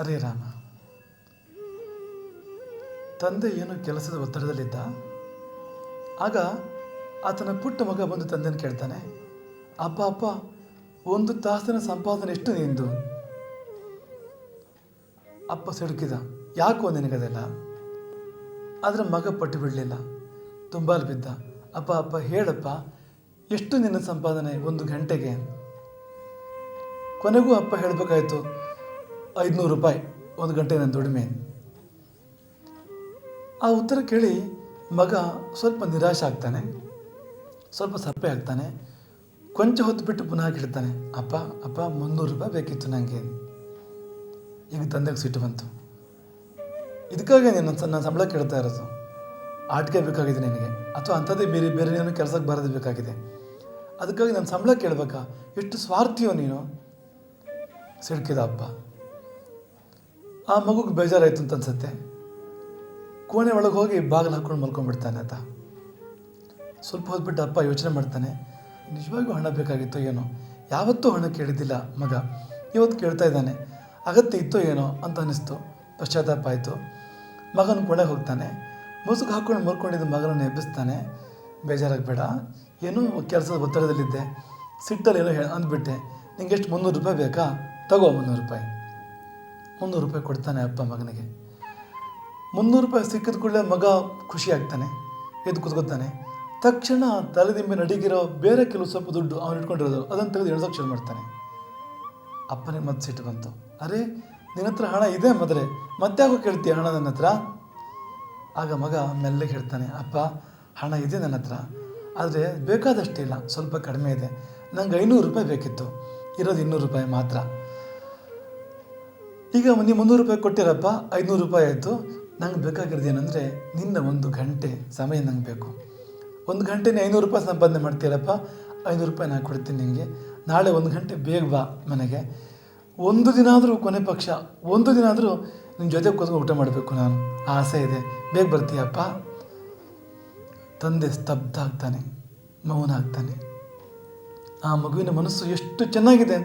ಹರೇ ರಾಮ. ತಂದೆ ಏನು ಕೆಲಸದ ಒತ್ತಡದಲ್ಲಿದ್ದ. ಆಗ ಆತನ ಪುಟ್ಟ ಮಗ ಬಂದು ತಂದೆನ ಕೇಳ್ತಾನೆ, ಅಪ್ಪ ಅಪ್ಪ, 1 ತಾಸಿನ ಸಂಪಾದನೆ ಎಷ್ಟು ನಿಂದು? ಅಪ್ಪ ಸಿಡುಕಿದ, ಯಾಕೋ ನಿನಗದೆಲ್ಲ? ಆದರೆ ಮಗ ಪಟ್ಟು ಬಿಡಲಿಲ್ಲ, ತುಂಬಾಲು ಬಿದ್ದ. ಅಪ್ಪ ಅಪ್ಪ ಹೇಳಪ್ಪ, ಎಷ್ಟು ನಿನ್ನ ಸಂಪಾದನೆ 1 ಗಂಟೆಗೆ? ಕೊನೆಗೂ ಅಪ್ಪ ಹೇಳಬೇಕಾಯ್ತು, 500 ರೂಪಾಯಿ 1 ಗಂಟೆ ನನ್ನ ದುಡಿಮೆ. ಆ ಉತ್ತರ ಕೇಳಿ ಮಗ ಸ್ವಲ್ಪ ನಿರಾಶೆ ಆಗ್ತಾನೆ, ಸ್ವಲ್ಪ ಸಪ್ಪೆ ಆಗ್ತಾನೆ. ಕೊಂಚ ಹೊತ್ತು ಬಿಟ್ಟು ಪುನಃ ಕೇಳ್ತಾನೆ, ಅಪ್ಪ ಅಪ್ಪ 300 ರೂಪಾಯಿ ಬೇಕಿತ್ತು ನನಗೆ. ಈಗ ತಂದೆಗೆ ಸಿಟ್ಟು ಬಂತು. ಇದಕ್ಕಾಗಿ ನನ್ನ ಸಂಬಳ ಕೇಳ್ತಾ ಇರೋದು? ಆಟಿಕೆ ಬೇಕಾಗಿದೆ ನಿನಗೆ, ಅಥವಾ ಅಂಥದ್ದೇ ಬೇರೆ ಬೇರೆ ಏನೋ ಕೆಲಸಕ್ಕೆ ಬರೋದು ಬೇಕಾಗಿದೆ? ಅದಕ್ಕಾಗಿ ನನ್ನ ಸಂಬಳ ಕೇಳಬೇಕಾ? ಎಷ್ಟು ಸ್ವಾರ್ಥಿಯೋ ನೀನು? ಸಿಡ್ಕಿದ ಅಪ್ಪ. ಆ ಮಗುಗೆ ಬೇಜಾರಾಯಿತು ಅಂತ ಅನ್ಸುತ್ತೆ. ಕೋಣೆ ಒಳಗೆ ಹೋಗಿ ಬಾಗಿಲು ಹಾಕ್ಕೊಂಡು ಮಲ್ಕೊಂಡ್ಬಿಡ್ತಾನೆ ಆತ. ಸ್ವಲ್ಪ ಹೊದ್ಬಿಟ್ಟು ಅಪ್ಪ ಯೋಚನೆ ಮಾಡ್ತಾನೆ, ನಿಜವಾಗಿಯೂ ಹಣ ಬೇಕಾಗಿತ್ತೋ ಏನೋ. ಯಾವತ್ತೂ ಹಣ ಕೇಳಿದ್ದಿಲ್ಲ ಮಗ, ಇವತ್ತು ಕೇಳ್ತಾ ಇದ್ದಾನೆ. ಅಗತ್ಯ ಇತ್ತೋ ಏನೋ ಅಂತ ಅನ್ನಿಸ್ತು. ಪಶ್ಚಾತ್ತಾಪ ಆಯಿತು. ಮಗನ ಕೋಣೆಗೆ ಹೋಗ್ತಾನೆ. ಮುಸುಕು ಹಾಕ್ಕೊಂಡು ಮಲ್ಕೊಂಡಿದ್ದ ಮಗನನ್ನು ಎಬ್ಬಿಸ್ತಾನೆ. ಬೇಜಾರಾಗಬೇಡ, ಏನೋ ಕೆಲಸದ ಒತ್ತಡದಲ್ಲಿದ್ದೆ, ಸಿಟ್ಟಲ್ಲಿ ಏನೋ ಅಂದ್ಬಿಟ್ಟೆ. ನಿಂಗೆ ಎಷ್ಟು 300 ರೂಪಾಯಿ ಬೇಕಾ? ತಗೋ 300 ರೂಪಾಯಿ. 300 ರೂಪಾಯಿ ಕೊಡ್ತಾನೆ ಅಪ್ಪ ಮಗನಿಗೆ. 300 ರೂಪಾಯಿ ಸಿಕ್ಕಿದ ಕೂಡಲೇ ಮಗ ಖುಷಿ ಆಗ್ತಾನೆ, ಎದ್ದು ಕೂತ್ಕೊತಾನೆ. ತಕ್ಷಣ ತಲೆದಿಂಬೆ ನಡಿಗಿರೋ ಬೇರೆ ಕೆಲವು ಸ್ವಲ್ಪ ದುಡ್ಡು ಅವನು ಇಟ್ಕೊಂಡಿರೋದು ಅದನ್ನು ತೆಗೆದು ಎಳ್ಸೋಕೆ ಶುರು ಮಾಡ್ತಾನೆ. ಅಪ್ಪನಿಗೆ ಮತ್ತೆ ಸಿಟ್ಟು ಬಂತು. ಅರೆ, ನಿನ್ನ ಹತ್ರ ಹಣ ಇದೆ ಮೊದಲೇ, ಮತ್ತೆ ಯಾಕೋ ಕೇಳ್ತೀಯ ಹಣ ನನ್ನ ಹತ್ರ? ಆಗ ಮಗ ಮೆಲ್ಲಗೆ ಹೇಳ್ತಾನೆ, ಅಪ್ಪ ಹಣ ಇದೆ ನನ್ನ ಹತ್ರ, ಆದರೆ ಬೇಕಾದಷ್ಟಿಲ್ಲ, ಸ್ವಲ್ಪ ಕಡಿಮೆ ಇದೆ. ನಂಗೆ 500 ರೂಪಾಯಿ ಬೇಕಿತ್ತು, ಇರೋದು 200 ರೂಪಾಯಿ ಮಾತ್ರ. ಈಗ ನೀವು 300 ರೂಪಾಯಿ ಕೊಟ್ಟಿರಪ್ಪ, 500 ರೂಪಾಯಿ ಆಯಿತು. ನಂಗೆ ಬೇಕಾಗಿರೋದು ಏನಂದರೆ ನಿನ್ನ 1 ಗಂಟೆ ಸಮಯ ನಂಗೆ ಬೇಕು. 1 ಗಂಟೆನೇ 500 ರೂಪಾಯಿ ಸಂಪಾದನೆ ಮಾಡ್ತೀರಪ್ಪ, 500 ರೂಪಾಯಿ ನಾನು ಕೊಡ್ತೀನಿ ನಿನಗೆ. ನಾಳೆ 1 ಗಂಟೆ ಬೇಗ ಬಾ ಮನೆಗೆ. 1 ದಿನ ಆದರೂ, ಕೊನೆ ಪಕ್ಷ 1 ದಿನ ಆದರೂ ನಿನ್ನ ಜೊತೆ ಕೂತ್ಕೊಂಡು ಊಟ ಮಾಡಬೇಕು ನಾನು, ಆಸೆ ಇದೆ. ಬೇಗ ಬರ್ತೀಯಪ್ಪ? ತಂದೆ ಸ್ತಬ್ಧ ಆಗ್ತಾನೆ, ಮೌನ ಆಗ್ತಾನೆ. ಆ ಮಗುವಿನ ಮನಸ್ಸು ಎಷ್ಟು ಚೆನ್ನಾಗಿದೆ,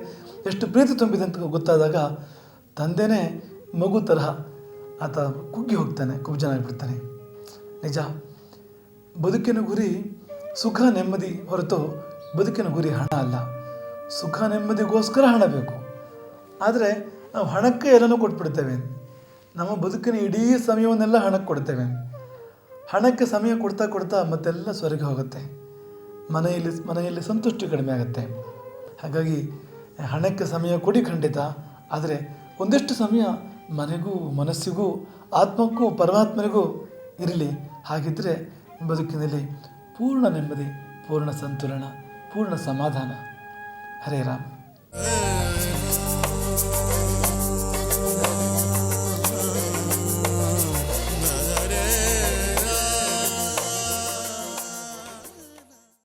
ಎಷ್ಟು ಪ್ರೀತಿ ತುಂಬಿದೆ ಅಂತ ಗೊತ್ತಾದಾಗ ತಂದೆನೇ ಮಗು ತರಹ ಆತ ಕುಗ್ಗಿ ಹೋಗ್ತಾನೆ, ಕುಬ್ಜನಾಗಿಬಿಡ್ತಾನೆ. ನಿಜ, ಬದುಕಿನ ಗುರಿ ಸುಖ ನೆಮ್ಮದಿ ಹೊರತು ಬದುಕಿನ ಗುರಿ ಹಣ ಅಲ್ಲ. ಸುಖ ನೆಮ್ಮದಿಗೋಸ್ಕರ ಹಣ ಬೇಕು, ಆದರೆ ನಾವು ಹಣಕ್ಕೆ ಎಲ್ಲನೂ ಕೊಟ್ಬಿಡ್ತೇವೆ. ನಮ್ಮ ಬದುಕಿನ ಇಡೀ ಸಮಯವನ್ನೆಲ್ಲ ಹಣಕ್ಕೆ ಕೊಡ್ತೇವೆ. ಹಣಕ್ಕೆ ಸಮಯ ಕೊಡ್ತಾ ಕೊಡ್ತಾ ಮತ್ತೆಲ್ಲ ಸ್ವರ್ಗ ಹೋಗುತ್ತೆ. ಮನೆಯಲ್ಲಿ ಸಂತುಷ್ಟಿ ಕಡಿಮೆ ಆಗುತ್ತೆ. ಹಾಗಾಗಿ ಹಣಕ್ಕೆ ಸಮಯ ಕೊಡಿ ಖಂಡಿತ, ಆದರೆ ಒಂದಿಷ್ಟು ಸಮಯ ಮನೆಗೂ, ಮನಸ್ಸಿಗೂ, ಆತ್ಮಕ್ಕೂ, ಪರಮಾತ್ಮನಿಗೂ ಇರಲಿ. ಹಾಗಿದ್ದರೆ ಬದುಕಿನಲ್ಲಿ ಪೂರ್ಣ ನೆಮ್ಮದಿ, ಪೂರ್ಣ ಸಂತುಲನ, ಪೂರ್ಣ ಸಮಾಧಾನ. ಹರೇ ರಾಮ್.